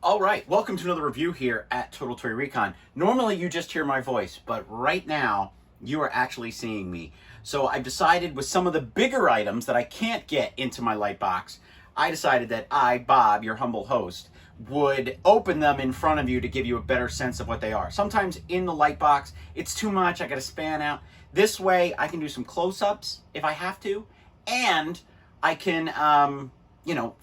All right, welcome to another review here at Total Toy Recon. Normally you just hear my voice, but right now you are actually seeing me. So I've decided with some of the bigger items that I can't get into my light box, I decided that I, Bob, your humble host, would open them in front of you to give you a better sense of what they are. Sometimes in the light box, it's too much, I gotta span out. This way I can do some close-ups if I have to, and I can,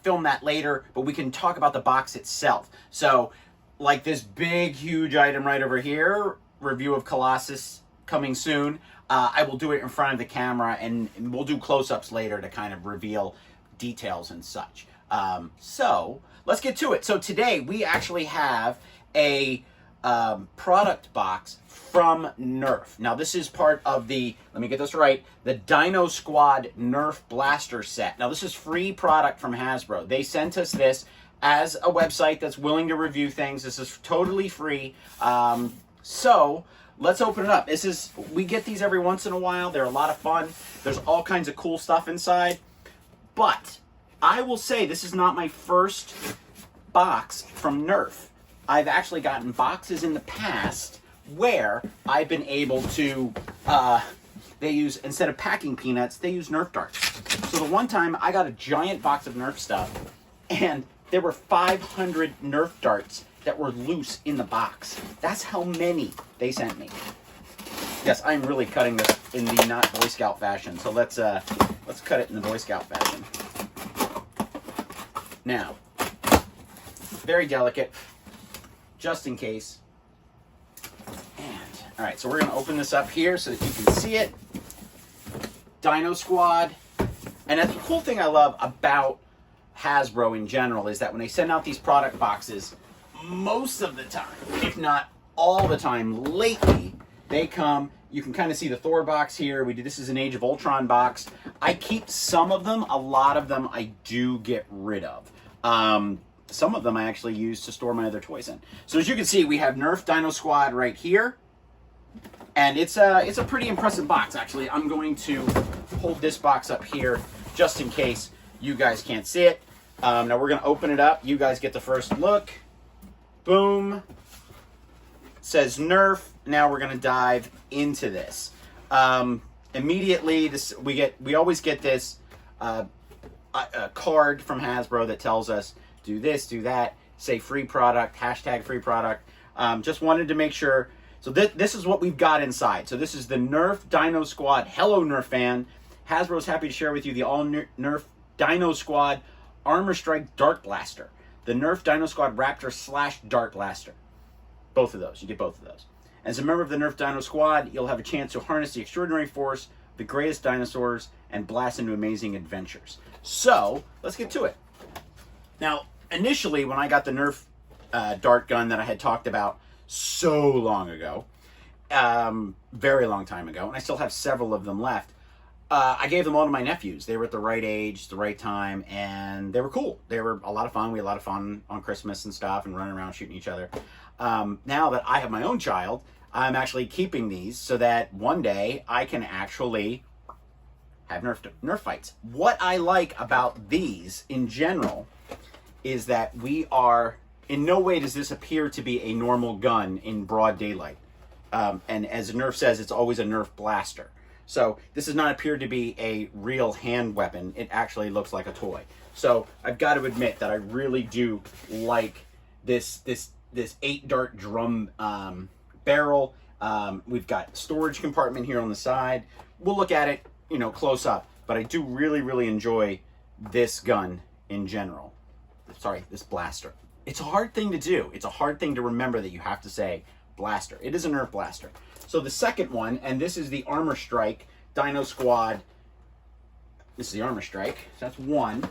film that later, but we can talk about the box itself. So, like this big, huge item right over here, review of Colossus coming soon. I will do it in front of the camera, and we'll do close-ups later to kind of reveal details and such. So, let's get to it. So today, we actually have a product box from Nerf. Now this is part of the, let me get this right, the Dinosquad Nerf Blaster set. Now this is free product from Hasbro. They sent us this as a website that's willing to review things. This is totally free. So let's open it up. We get these every once in a while. They're a lot of fun. There's all kinds of cool stuff inside. But I will say this is not my first box from Nerf. I've actually gotten boxes in the past where I've been able to, they use, instead of packing peanuts, they use Nerf darts. So the one time I got a giant box of Nerf stuff, and there were 500 Nerf darts that were loose in the box. That's how many they sent me. Yes, I'm really cutting this in the not Boy Scout fashion, so let's cut it in the Boy Scout fashion. Now, very delicate, just in case. And, all right, so we're gonna open this up here so that you can see it. Dinosquad. And that's the cool thing I love about Hasbro in general is that when they send out these product boxes, most of the time, if not all the time lately, they come, you can kind of see the Thor box here. This is an Age of Ultron box. I keep some of them, a lot of them I do get rid of. Some of them I actually use to store my other toys in. So as you can see, we have Nerf Dinosquad right here. And it's a pretty impressive box, actually. I'm going to hold this box up here just in case you guys can't see it. Now we're going to open it up. You guys get the first look. Boom. It says Nerf. Now we're going to dive into this. Immediately, we always get this a card from Hasbro that tells us do this, do that, say free product, hashtag free product. Just wanted to make sure. So this is what we've got inside. So this is the Nerf Dinosquad. Hello, Nerf fan. Hasbro's happy to share with you the all-Nerf Dinosquad Armorstrike Dart Blaster. The Nerf Dinosquad Raptor-Slash Dart Blaster. Both of those. You get both of those. As a member of the Nerf Dinosquad, you'll have a chance to harness the extraordinary force of the greatest dinosaurs and blast into amazing adventures. So, let's get to it. Now, initially, when I got the Nerf dart gun that I had talked about so long ago, very long time ago, and I still have several of them left, I gave them all to my nephews. They were at the right age, the right time, and they were cool. They were a lot of fun. We had a lot of fun on Christmas and stuff and running around shooting each other. Now that I have my own child, I'm actually keeping these so that one day I can actually have Nerf fights. What I like about these in general is that we are, in no way does this appear to be a normal gun in broad daylight. And as Nerf says, it's always a Nerf blaster. So this does not appear to be a real hand weapon. It actually looks like a toy. So I've got to admit that I really do like this 8-dart drum barrel. We've got storage compartment here on the side. We'll look at it, close up. But I do really, really enjoy this gun in general. Sorry, this blaster. It's a hard thing to do. It's a hard thing to remember that you have to say blaster. It is a Nerf blaster. So the second one, and this is the Armorstrike Dinosquad. This is the Armorstrike. So that's one.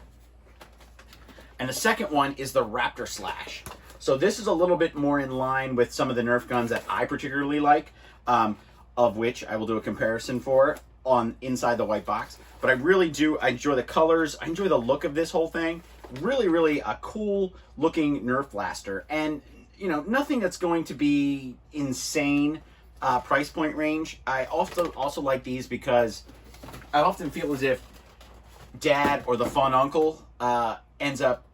And the second one is the Raptor-Slash. So this is a little bit more in line with some of the Nerf guns that I particularly like, of which I will do a comparison for on inside the white box. But I really do, I enjoy the colors. I enjoy the look of this whole thing. Really, really a cool looking Nerf blaster. And, nothing that's going to be insane price point range. I also like these because I often feel as if dad or the fun uncle ends up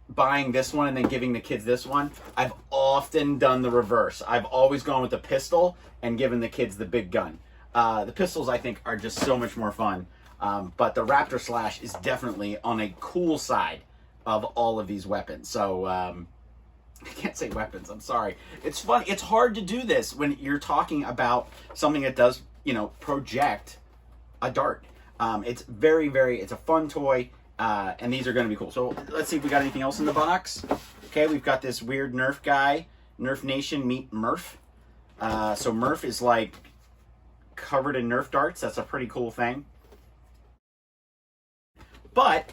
buying this one and then giving the kids this one, I've often done the reverse. I've always gone with the pistol and given the kids the big gun. The pistols, I think, are just so much more fun. But the Raptor-Slash is definitely on a cool side of all of these weapons. So, I can't say weapons, I'm sorry. It's fun. It's hard to do this when you're talking about something that does, you know, project a dart. It's it's a fun toy, and these are going to be cool. So let's see if we got anything else in the box. Okay, we've got this weird Nerf guy, Nerf Nation meet Murph. So Murph is like covered in Nerf darts. That's a pretty cool thing. But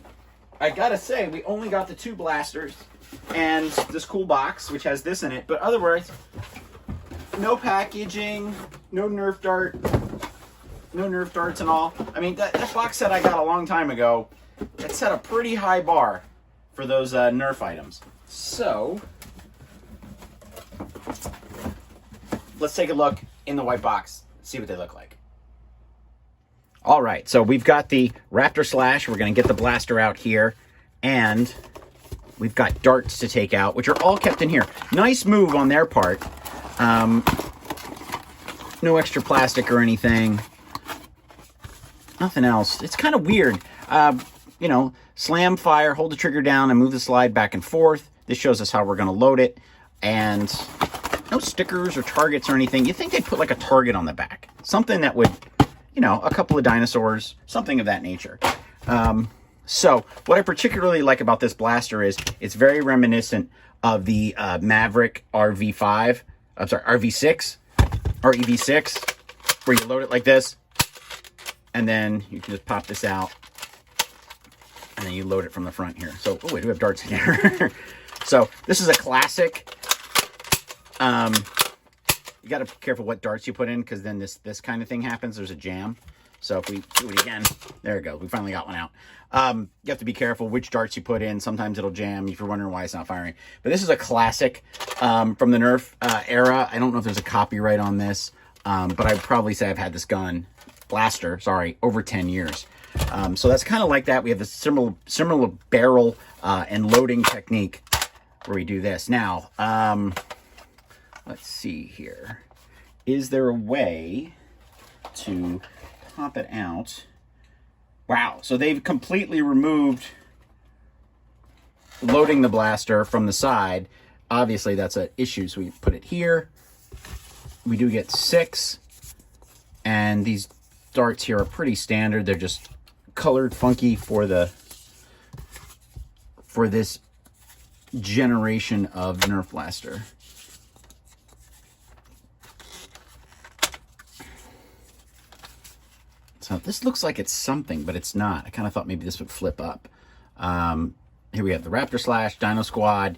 I gotta say, we only got the 2 blasters and this cool box, which has this in it. But otherwise, no packaging, no Nerf dart, no Nerf darts and all. I mean, that box set I got a long time ago, it set a pretty high bar for those Nerf items. So, let's take a look in the white box, see what they look like. All right, so we've got the Raptor-Slash. We're going to get the blaster out here, and we've got darts to take out, which are all kept in here. Nice move on their part. No extra plastic or anything. Nothing else. It's kind of weird. You know, slam, fire, hold the trigger down, and move the slide back and forth. This shows us how we're going to load it. And no stickers or targets or anything. You'd think they'd put like a target on the back. Something that would, you know, a couple of dinosaurs, something of that nature. So what I particularly like about this blaster is it's very reminiscent of the Maverick RV6, or EV6, where you load it like this, and then you can just pop this out, and then you load it from the front here. So, oh, we do have darts in here. So this is a classic. You got to be careful what darts you put in, because then this kind of thing happens. There's a jam. So if we do it again, there it goes. We finally got one out. You have to be careful which darts you put in. Sometimes it'll jam if you're wondering why it's not firing. But this is a classic from the Nerf era. I don't know if there's a copyright on this, but I'd probably say I've had this blaster, over 10 years. So that's kind of like that. We have a similar barrel and loading technique where we do this. Now, let's see here. Is there a way to pop it out? Wow, so they've completely removed loading the blaster from the side. Obviously, that's an issue, so we put it here. We do get 6, and these darts here are pretty standard. They're just colored funky for this generation of Nerf blaster. So this looks like it's something, but it's not. I kind of thought maybe this would flip up. Here we have the Raptor-Slash Dinoquad.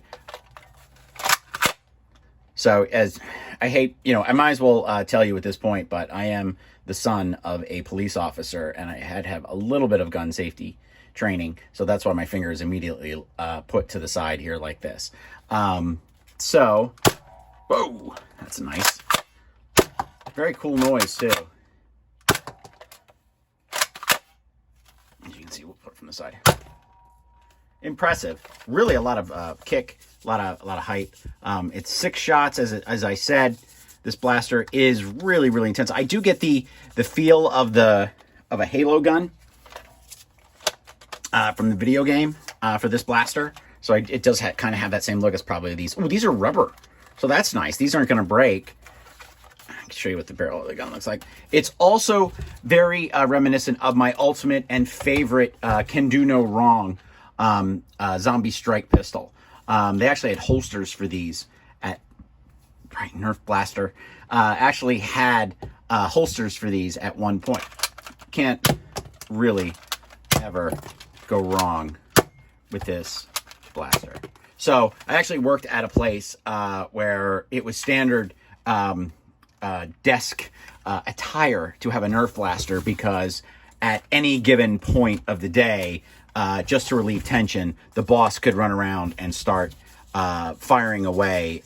So as I hate, I might as well tell you at this point, but I am the son of a police officer, and I had to have a little bit of gun safety training. So that's why my finger is immediately put to the side here like this. So, whoa, that's nice. Very cool noise too. As you can see, we'll put it from the side. Impressive. Really a lot of kick, a lot of height. It's 6 shots, as I said. This blaster is really, really intense. I do get the feel of a Halo gun from the video game for this blaster. So it does kind of have that same look as probably these. Oh, these are rubber, so that's nice. These aren't going to break. I can show you what the barrel of the gun looks like. It's also very reminiscent of my ultimate and favorite Can Do No Wrong zombie strike pistol. They actually had holsters for these at Nerf Blaster. Actually had holsters for these at one point. Can't really ever go wrong with this blaster. So I actually worked at a place where it was standard desk attire to have a Nerf blaster, because at any given point of the day, just to relieve tension, the boss could run around and start firing away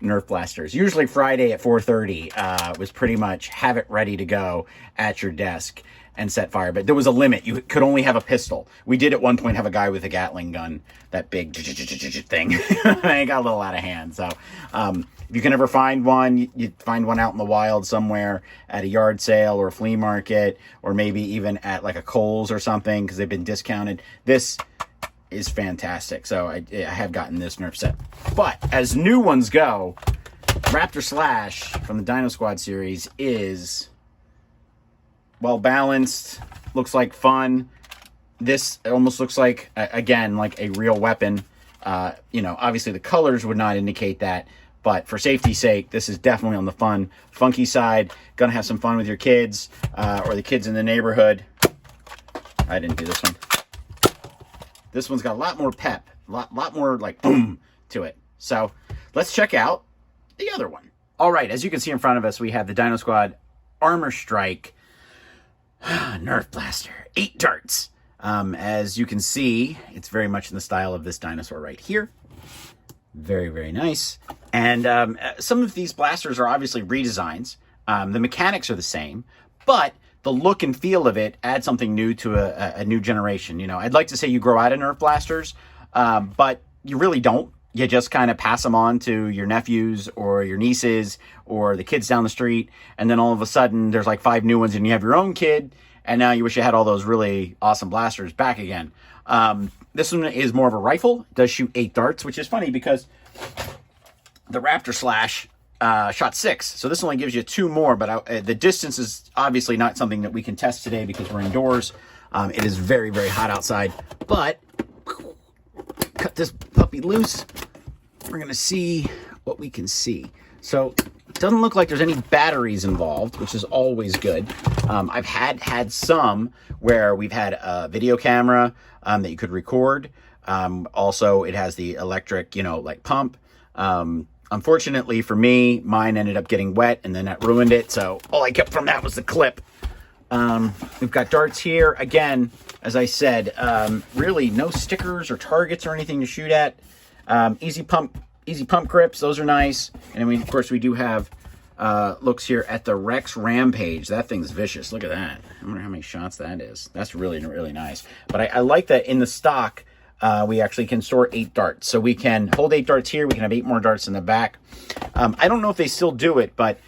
Nerf blasters. Usually Friday at 4:30 was pretty much have it ready to go at your desk and set fire. But there was a limit. You could only have a pistol. We did at one point have a guy with a Gatling gun, that big thing. It got a little out of hand. So if you can ever find one, you find one out in the wild somewhere at a yard sale or a flea market, or maybe even at like a Kohl's or something, because they've been discounted. This is fantastic. So I have gotten this Nerf set. But as new ones go, Raptor-Slash from the Dinosquad series is well balanced, looks like fun. This almost looks like, again, like a real weapon. You know, obviously the colors would not indicate that, but for safety's sake, this is definitely on the fun, funky side. Gonna have some fun with your kids or the kids in the neighborhood. I didn't do this one. This one's got a lot more pep, a lot more like boom to it. So let's check out the other one. All right, as you can see in front of us, we have the Dinosquad Armorstrike Nerf Blaster, 8 darts. As you can see, it's very much in the style of this dinosaur right here. Very, very nice. And some of these blasters are obviously redesigns. The mechanics are the same, but the look and feel of it adds something new to a new generation. You know, I'd like to say you grow out of Nerf blasters, but you really don't. You just kind of pass them on to your nephews or your nieces or the kids down the street, and then all of a sudden there's like 5 new ones and you have your own kid, and now you wish you had all those really awesome blasters back again. This one is more of a rifle. It does shoot 8 darts, which is funny because the Raptor-Slash shot 6. So this only gives you 2 more, but the distance is obviously not something that we can test today because we're indoors. It is very, very hot outside, but cut this puppy loose. We're going to see what we can see. So it doesn't look like there's any batteries involved, which is always good. I've had some where we've had a video camera that you could record. Also, it has the electric, you know, like pump. Unfortunately for me, mine ended up getting wet and then that ruined it. So all I kept from that was the clip. We've got darts here. Again, as I said, really no stickers or targets or anything to shoot at. Easy pump grips. Those are nice. And then of course we do have looks here at the Rex Rampage. That thing's vicious. Look at that. I wonder how many shots that is. That's really, really nice. But I like that in the stock, we actually can store 8 darts. So we can hold 8 darts here. We can have 8 more darts in the back. I don't know if they still do it, but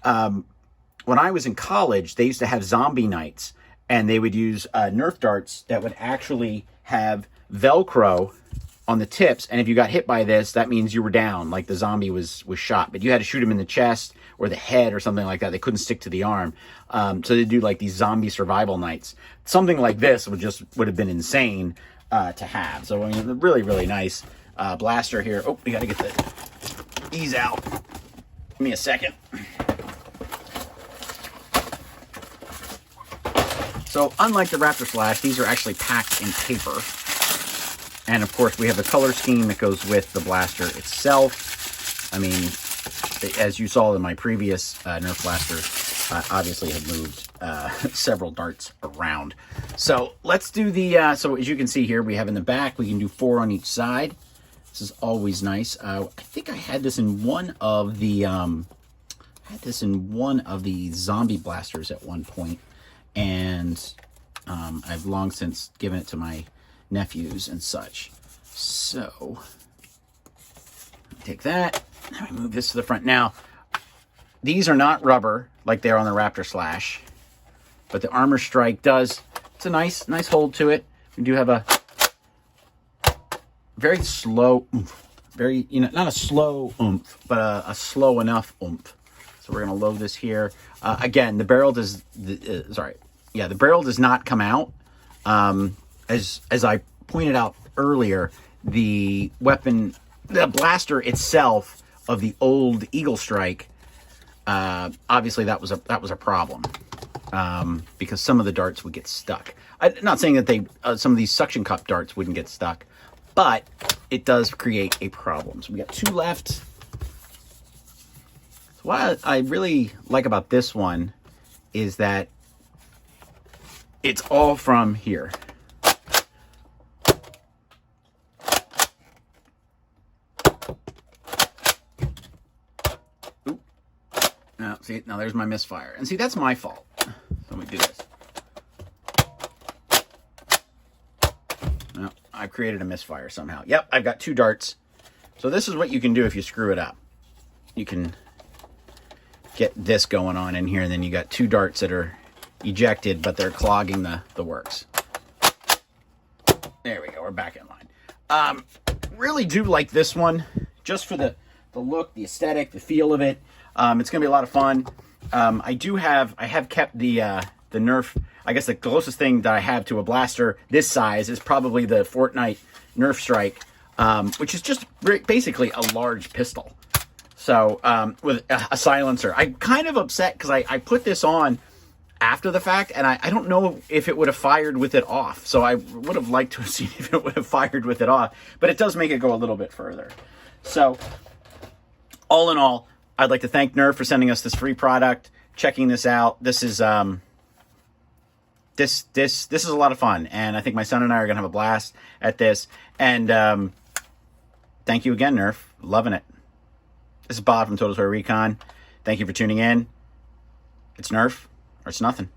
when I was in college, they used to have zombie nights, and they would use Nerf darts that would actually have Velcro on the tips. And if you got hit by this, that means you were down, like the zombie was shot. But you had to shoot him in the chest or the head or something like that. They couldn't stick to the arm. So they do like these zombie survival nights. Something like this would have been insane to have. So I mean, really, really nice blaster here. Oh, we got to get these out. Give me a second. So unlike the Raptor-Slash, these are actually packed in paper. And of course, we have the color scheme that goes with the blaster itself. I mean, as you saw in my previous Nerf blaster, obviously have moved several darts around. So let's do the, so as you can see here, we have in the back, we can do 4 on each side. This is always nice. I think I had this in one of the, zombie blasters at one point. And I've long since given it to my nephews and such. So take that. Now we move this to the front. Now, these are not rubber like they are on the Raptor-Slash, but the Armorstrike does. It's a nice hold to it. We do have a very slow oomph. Very, not a slow oomph, but a slow enough oomph. So we're going to load this here. Again, the barrel does, the barrel does not come out. As I pointed out earlier, the blaster itself of the old Eagle Strike, obviously that was a problem because some of the darts would get stuck. I'm not saying that some of these suction cup darts wouldn't get stuck, but it does create a problem. So we got 2 left. What I really like about this one is that it's all from here. See, now there's my misfire. And see, that's my fault. Let me do this. No, I've created a misfire somehow. Yep, I've got 2 darts. So this is what you can do if you screw it up. You can get this going on in here, and then you got 2 darts that are ejected, but they're clogging the works. There we go, we're back in line. Really do like this one, just for the look, the aesthetic, the feel of it. It's gonna be a lot of fun. I have kept the Nerf. I guess the closest thing that I have to a blaster this size is probably the Fortnite Nerf Strike, which is just basically a large pistol. So with a silencer. I'm kind of upset because I put this on after the fact, and I don't know if it would have fired with it off. So I would have liked to have seen if it would have fired with it off, but it does make it go a little bit further. So all in all, I'd like to thank Nerf for sending us this free product, checking this out. This is this is a lot of fun, and I think my son and I are gonna have a blast at this. And thank you again, Nerf. Loving it. This is Bob from Total Toy Recon. Thank you for tuning in. It's Nerf, or it's nothing.